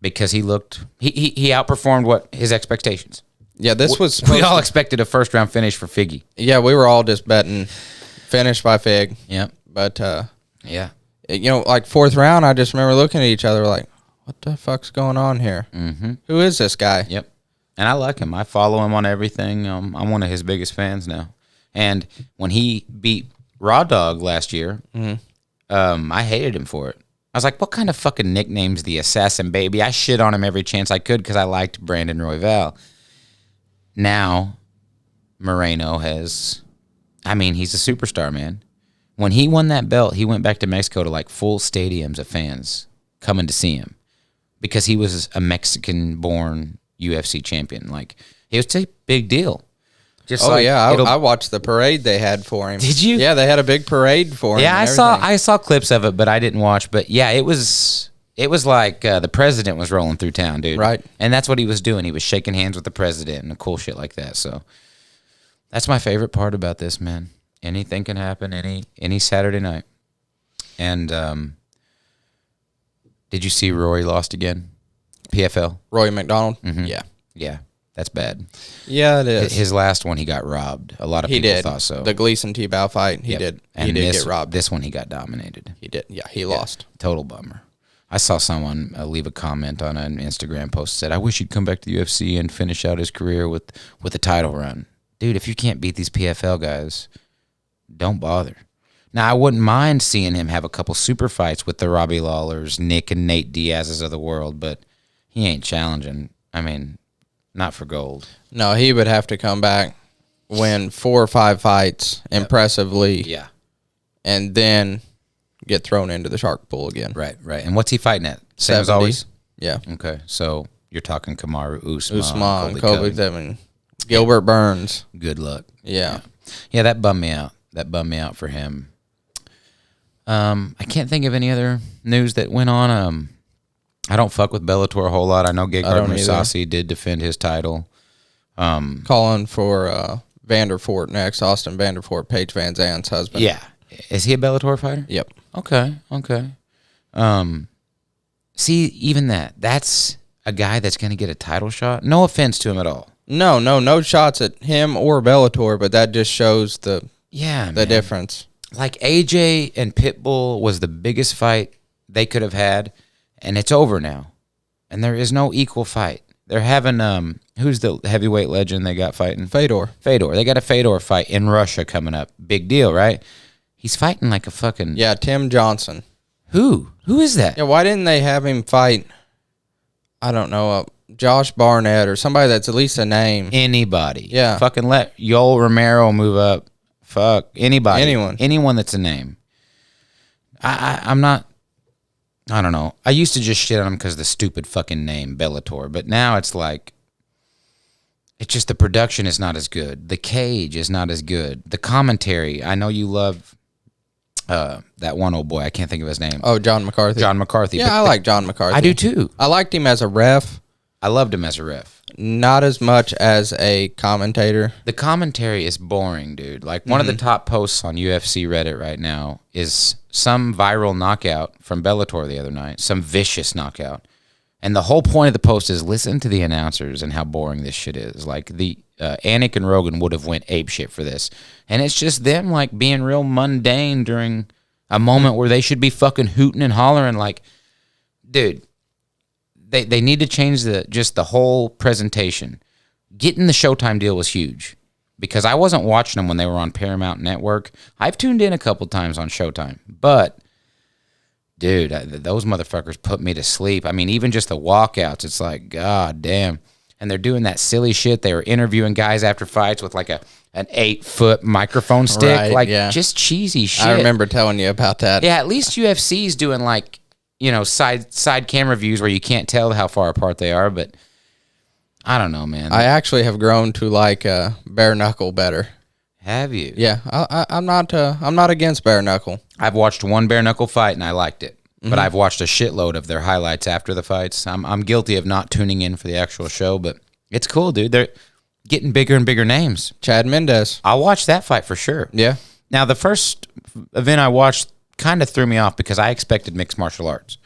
because he outperformed what his expectations. Yeah, this was we all expected a first round finish for Figgy. Yeah, we were all just betting finish by Fig. Yep. But yeah, like fourth round, I just remember looking at each other like, what the fuck's going on here? Mm-hmm. Who is this guy? Yep. And I like him. I follow him on everything. I'm one of his biggest fans now. And when he beat Raw Dog last year, I hated him for it. I was like, what kind of fucking nickname's the Assassin Baby? I shit on him every chance I could because I liked Brandon Royval. Now, Moreno he's a superstar, man. When he won that belt, he went back to Mexico to like full stadiums of fans coming to see him because he was a Mexican-born UFC champion. Like, it was a big deal. I watched the parade they had for him. Did you? Yeah, they had a big parade for him. Yeah, I saw clips of it, but I didn't watch. But yeah, it was like the president was rolling through town, dude. Right. And that's what he was doing. He was shaking hands with the president and cool shit like that. So that's my favorite part about this, man. Anything can happen any Saturday night. And did you see Rory lost again? PFL. Roy McDonald? Mm-hmm. Yeah. Yeah. That's bad. Yeah, it is. His last one, he got robbed. A lot of people thought so. The Gleason T-Bow fight, he did. He did get robbed. This one, he got dominated. He did. Yeah, he lost. Total bummer. I saw someone leave a comment on an Instagram post that said, I wish he'd come back to the UFC and finish out his career with a title run. Dude, if you can't beat these PFL guys, don't bother. Now, I wouldn't mind seeing him have a couple super fights with the Robbie Lawlers, Nick and Nate Diaz's of the world, but he ain't challenging. I mean, not for gold. No, he would have to come back, win 4 or 5 fights impressively. Yeah. And then get thrown into the shark pool again. Right. And what's he fighting at? Same as always? Yeah. Okay, so you're talking Kamaru Usman, Colby Covington, Gilbert Burns. Good luck. Yeah. Yeah, that bummed me out. That bummed me out for him. I can't think of any other news that went on. I don't fuck with Bellator a whole lot. I know Gegard Mousasi did defend his title. Calling for Vanderfort next. Austin Vanderfort, Paige Van Zandt's husband. Yeah. Is he a Bellator fighter? Yep. Okay. See, even that's a guy that's going to get a title shot. No offense to him at all. No shots at him or Bellator, but that just shows the difference. Like AJ and Pitbull was the biggest fight they could have had, and it's over now. And there is no equal fight. They're having who's the heavyweight legend they got fighting? Fedor. They got a Fedor fight in Russia coming up. Big deal, right? He's fighting like a fucking Tim Johnson. Who is that? Yeah, why didn't they have him fight? I don't know, Josh Barnett or somebody that's at least a name. Anybody. Yeah. Fucking let Yoel Romero move up. Fuck anybody. Anyone that's a name. I'm not. I don't know. I used to just shit on him because of the stupid fucking name, Bellator. But now it's like, it's just the production is not as good. The cage is not as good. The commentary, I know you love that one old boy. I can't think of his name. Oh, John McCarthy. Yeah, I like John McCarthy. I do too. I liked him as a ref. I loved him as a ref. Not as much as a commentator. The commentary is boring, dude. Like, one of the top posts on UFC Reddit right now is some viral knockout from Bellator the other night, some vicious knockout. And the whole point of the post is listen to the announcers and how boring this shit is. Like, the Anik and Rogan would have went apeshit for this. And it's just them, like, being real mundane during a moment where they should be fucking hooting and hollering. Like, dude, they need to change the whole presentation. Getting the Showtime deal was huge. because I wasn't watching them when they were on Paramount Network. I've tuned in a couple times on Showtime, but dude, those motherfuckers put me to sleep. I mean, even just the walkouts, it's like, god damn. And they're doing that silly shit. They were interviewing guys after fights with like an 8-foot microphone stick, Right, like yeah. just cheesy shit. I remember telling you about that. Yeah, at least UFC's doing like, you know, side camera views where you can't tell how far apart they are, but I don't know, man. I actually have grown to like bare knuckle better. Have you? Yeah, I'm not against bare knuckle. I've watched one bare knuckle fight and I liked it, but I've watched a shitload of their highlights after the fights. I'm guilty of not tuning in for the actual show, but it's cool, dude. They're getting bigger and bigger names. Chad Mendez. I'll watch that fight for sure. Yeah. Now, the first event I watched kind of threw me off because I expected mixed martial arts,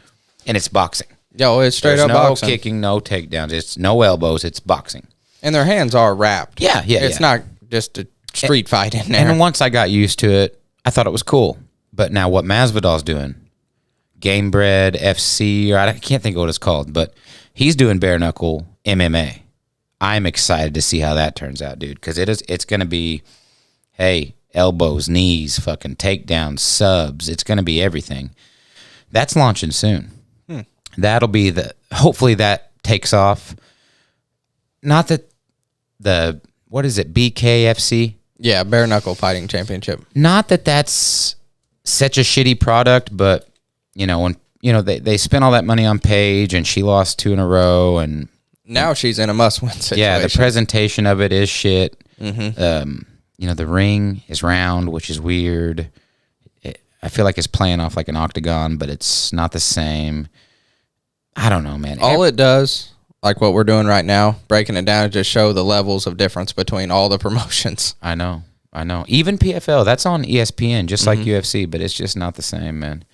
and it's boxing. Yo, it's straight There's up no boxing. kicking, no takedowns. It's no elbows. It's boxing. And their hands are wrapped. Yeah. It's not just a street fight in there. And once I got used to it, I thought it was cool. But now what Masvidal's doing, Gamebred FC, or I can't think of what it's called, but he's doing bare knuckle MMA. I'm excited to see how that turns out, dude, because it's going to be, hey, elbows, knees, fucking takedowns, subs. It's going to be everything. That's launching soon. That'll be hopefully that takes off. Not that what is it, BKFC? Yeah, bare knuckle fighting championship. Not that that's such a shitty product, but you know, when they spent all that money on Paige and she lost 2 in a row, and Now she's in a must-win situation. yeah, the presentation of it is shit. The ring is round, which is weird. I feel like it's playing off like an octagon, but it's not the same. I don't know, man. All it does, like what we're doing right now, breaking it down, is just show the levels of difference between all the promotions. I know. Even PFL, that's on ESPN, just like UFC, but it's just not the same, man.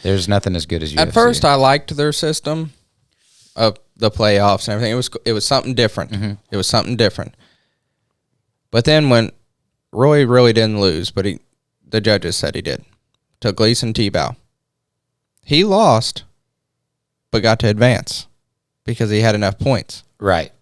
There's nothing as good as UFC. At first, I liked their system of the playoffs and everything. It was something different. It was something different. But then when Roy really didn't lose, but the judges said he did, to Gleason Tebow, he lost, but got to advance because he had enough points. Right.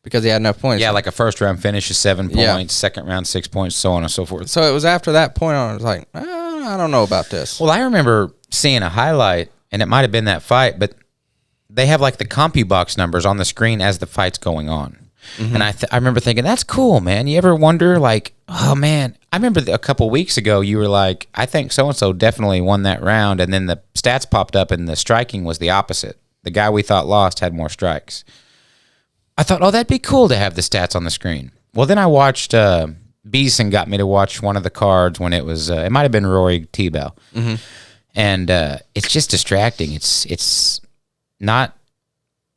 Because he had enough points. Yeah, like a first round finish is 7 points, Yeah. second round 6 points, so on and so forth. So it was after that point on, I was like, I don't know about this. Well, I remember seeing a highlight, and it might have been that fight, but they have like the CompuBox numbers on the screen as the fight's going on. And I remember thinking, that's cool, man. You ever wonder, like, oh, man, I remember a couple weeks ago you were like, I think so-and-so definitely won that round, and then the stats popped up and the striking was the opposite. The guy we thought lost had more strikes. I thought, oh, that'd be cool to have the stats on the screen. Well, then I watched, Beeson got me to watch one of the cards when it was, it might have been Rory Tebow. And it's just distracting. It's not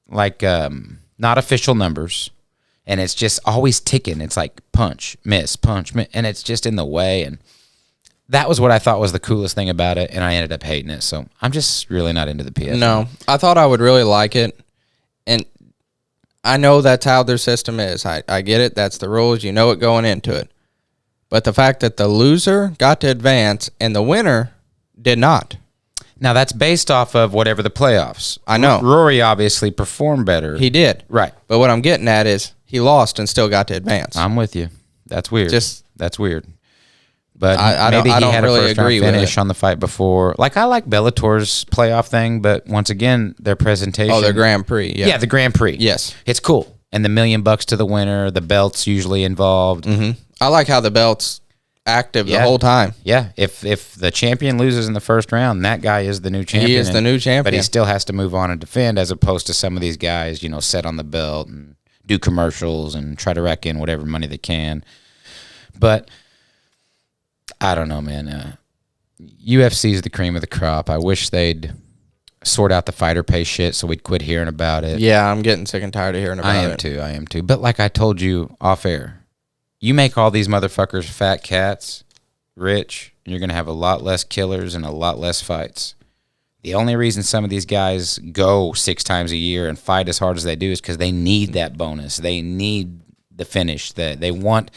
like, not official numbers. And it's just always ticking. It's like punch, miss, and it's just in the way. And that was what I thought was the coolest thing about it, and I ended up hating it. So I'm just really not into the PFL. No, I thought I would really like it. And I know that's how their system is. I get it. That's the rules. You know it going into it. But the fact that the loser got to advance and the winner did not. Now, that's based off of whatever the playoffs. I know. Rory obviously performed better. He did. Right. But what I'm getting at is he lost and still got to advance. I'm with you. That's weird. That's weird. But I maybe don't he had really a first-round agree with finish it. on the fight before. Like, I like Bellator's playoff thing, but once again, their presentation. Oh, their Grand Prix. Yeah. Yeah, the Grand Prix. Yes. It's cool. And the $1 million to the winner, the belt's usually involved. I like how the belt's active the Yeah. whole time. Yeah, if the champion loses in the first round, that guy is the new champion. He is the new champion. But he still has to move on and defend, as opposed to some of these guys, set on the belt and do commercials and try to rack in whatever money they can. But I don't know, man. UFC is the cream of the crop. I wish they'd sort out the fighter pay shit so we'd quit hearing about it. Yeah, I'm getting sick and tired of hearing about it. I am too. But like I told you off air, you make all these motherfuckers fat cats, rich, and you're going to have a lot less killers and a lot less fights. The only reason some of these guys go 6 times a year and fight as hard as they do is because they need that bonus. They need the finish. They want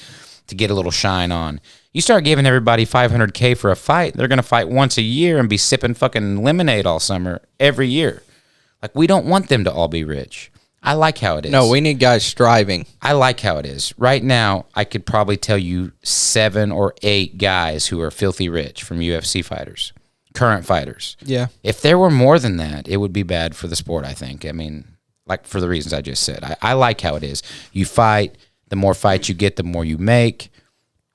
to get a little shine on. You start giving everybody $500K for a fight, they're going to fight once a year and be sipping fucking lemonade all summer, every year. Like, we don't want them to all be rich. I like how it is. No, we need guys striving. I like how it is. Right now, I could probably tell you 7 or 8 guys who are filthy rich from UFC fighters, current fighters. Yeah. If there were more than that, it would be bad for the sport, I think. I mean, like for the reasons I just said. I like how it is. You fight. The more fights you get, the more you make.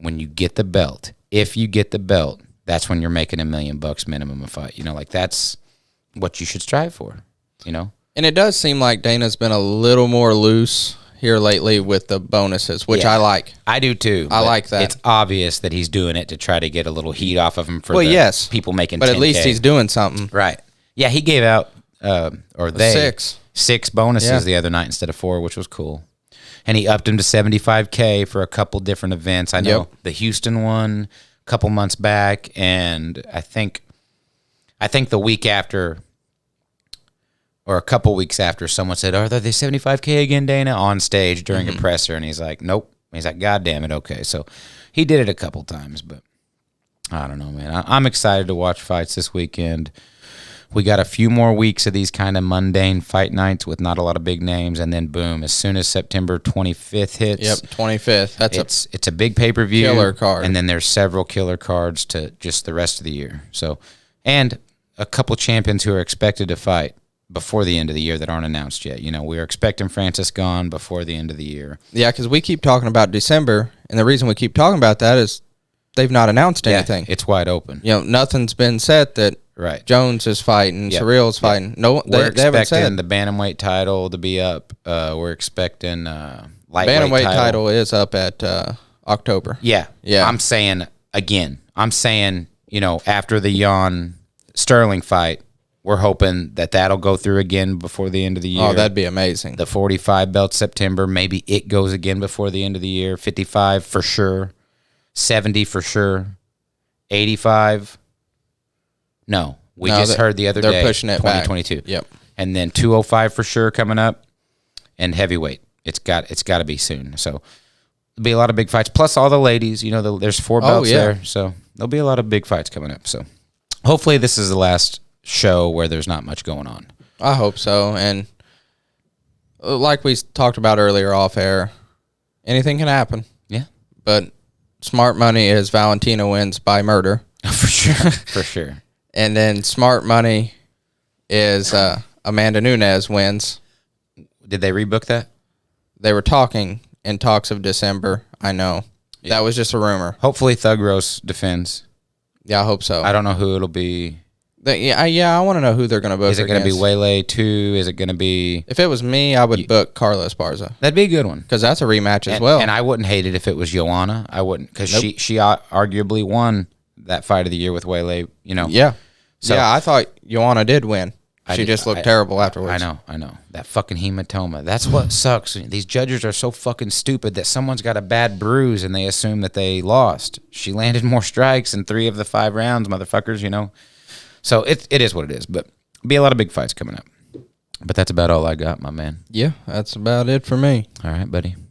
When you get the belt, if you get the belt, that's when you're making $1 million minimum a fight. You know, like that's what you should strive for, you know? And it does seem like Dana's been a little more loose here lately with the bonuses, which I like. I do too. I like that. It's obvious that he's doing it to try to get a little heat off of him for people making but 10K. At least he's doing something. Right. Yeah, he gave out, six bonuses the other night instead of 4, which was cool. And he upped him to $75K for a couple different events. I know the Houston one a couple months back, and I think the week after, or a couple weeks after, someone said, "Are they $75K again, Dana?" on stage during a presser, and he's like, "Nope." He's like, "God damn it, okay." So he did it a couple times, but I don't know, man. I'm excited to watch fights this weekend. We got a few more weeks of these kind of mundane fight nights with not a lot of big names, and then boom, as soon as September 25th hits, 25th. It's a big pay-per-view killer card, and then there's several killer cards to just the rest of the year. So, and a couple champions who are expected to fight before the end of the year that aren't announced yet. You know, we are expecting Francis Gone before the end of the year. Yeah, because we keep talking about December, and the reason we keep talking about that is they've not announced anything. It's wide open. You know, nothing's been said that Jones is fighting, Surreal's fighting. No, we're they haven't said. expecting the bantamweight title to be up. We're expecting lightweight bantamweight title is up at October. Yeah. I'm saying, you know, after the Jan Sterling fight, we're hoping that that'll go through again before the end of the year. Oh, that'd be amazing. The 45 belt September, maybe it goes again before the end of the year. 55 for sure. 70 for sure. 85. No, we just heard the other day. They're pushing it 2022. back. Yep. And then 205 for sure coming up, and heavyweight. It's got to be soon. So there'll be a lot of big fights. Plus all the ladies. You know, there's 4 belts there, so there'll be a lot of big fights coming up. So hopefully this is the last show where there's not much going on. I hope so. And like we talked about earlier off air, anything can happen. Yeah. But smart money is Valentina wins by murder. For sure. For sure. And then smart money is Amanda Nunes wins. Did they rebook that? They were talking in talks of December. I know. Yeah. That was just a rumor. Hopefully Thug Rose defends. Yeah, I hope so. I don't know who it'll be. I want to know who they're going to book. Is it going to be Waylay 2? Is it going to be... If it was me, I would book Carla Esparza. That'd be a good one. Because that's a rematch as well. And I wouldn't hate it if it was Joanna. I wouldn't. Because she arguably won that fight of the year with Waylay, you know. Yeah. So, yeah, I thought Joanna did win. She just looked terrible afterwards. I know. That fucking hematoma. That's what sucks. These judges are so fucking stupid that someone's got a bad bruise and they assume that they lost. She landed more strikes in 3 of the 5 rounds, motherfuckers, you know. So it is what it is, but be a lot of big fights coming up. But that's about all I got, my man. Yeah, that's about it for me. All right, buddy.